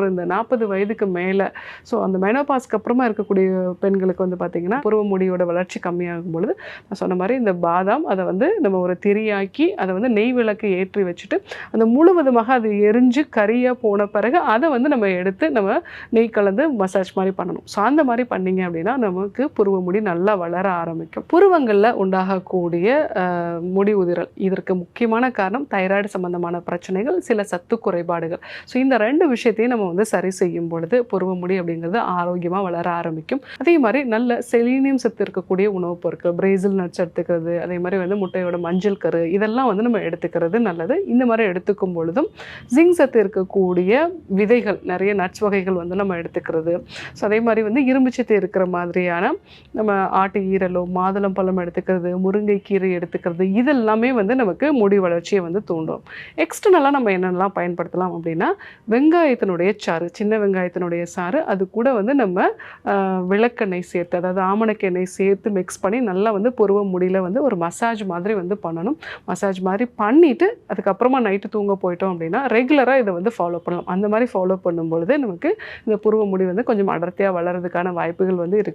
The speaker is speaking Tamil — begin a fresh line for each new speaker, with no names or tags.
அதுக்கப்புறம் இந்த 40 வயதுக்கு மேலே ஸோ அந்த மெனோபாஸ்க்கு அப்புறமா இருக்கக்கூடிய பெண்களுக்கு வந்து பார்த்திங்கன்னா புருவ முடியோட வளர்ச்சி கம்மியாகும் பொழுது நான் சொன்ன மாதிரி இந்த பாதாம் அதை வந்து நம்ம ஒரு திரியாக்கி அதை வந்து நெய் விளக்கு ஏற்றி வச்சுட்டு அந்த முழுவதுமாக அது எரிஞ்சு கறியாக போன பிறகு அதை வந்து நம்ம எடுத்து நம்ம நெய் கலந்து மசாஜ் மாதிரி பண்ணணும். ஸோ அந்த மாதிரி பண்ணிங்க அப்படின்னா நமக்கு புருவ முடி நல்லா வளர ஆரம்பிக்கும். புருவங்களில் உண்டாகக்கூடிய முடி உதிரல் இதற்கு முக்கியமான காரணம் தைராய்டு சம்பந்தமான பிரச்சனைகள், சில சத்து குறைபாடுகள். ஸோ இந்த 2 விஷயத்தையும் நம்ம வந்து சரி செய்யும் பொழுது புருவ முடி அப்படிங்கிறது ஆரோக்கியமாக வளர ஆரம்பிக்கும். அதே மாதிரி நல்ல செலீனியம் சத்து இருக்கக்கூடிய உணவுப் பொருட்கள், பிரேசில் நட்ஸ் எடுத்துக்கிறது, அதே மாதிரி வந்து முட்டையோட மஞ்சள் கரு இதெல்லாம் வந்து நம்ம எடுத்துக்கிறது நல்லது. இந்த மாதிரி எடுத்துக்கும் பொழுதும் ஜிங்க் சத்து இருக்கக்கூடிய விதைகள், நிறைய நட்ஸ் வகைகள் வந்து நம்ம எடுத்துக்கிறது. ஸோ அதே மாதிரி வந்து இரும்பு சத்து இருக்கிற மாதிரியான நம்ம ஆட்டு ஈரலோ மாதுளம் பழம் எடுத்துக்கிறது, முருங்கைக்கீரை எடுத்துக்கிறது இதெல்லாமே வந்து நமக்கு முடி வளர்ச்சியை வந்து தூண்டும். எக்ஸ்டர்னலாக நம்ம என்னென்னலாம் பயன்படுத்தலாம் அப்படின்னா வெங்காயத்தினுடைய சாறு, சின்ன வெங்காயத்தினுடைய சாறு, அது கூட வந்து நம்ம விளக்கெண்ணெய் சேர்த்து அதாவது ஆமணக்கு எண்ணெய் சேர்த்து மிக்ஸ் பண்ணி நல்லா வந்து புருவ முடியில் வந்து ஒரு மசாஜ் மாதிரி வந்து பண்ணணும். மசாஜ் மாதிரி பண்ணிவிட்டு அதுக்கப்புறமா நைட்டு தூங்க போயிட்டோம் அப்படின்னா ரெகுலராக இதை வந்து ஃபாலோ பண்ணலாம். அந்த மாதிரி ஃபாலோ பண்ணும்பொழுது நமக்கு இந்த புருவ முடி வந்து கொஞ்சம் அடர்த்தியாக வளர்கிறதுக்கான வாய்ப்புகள் வந்து இருக்குது.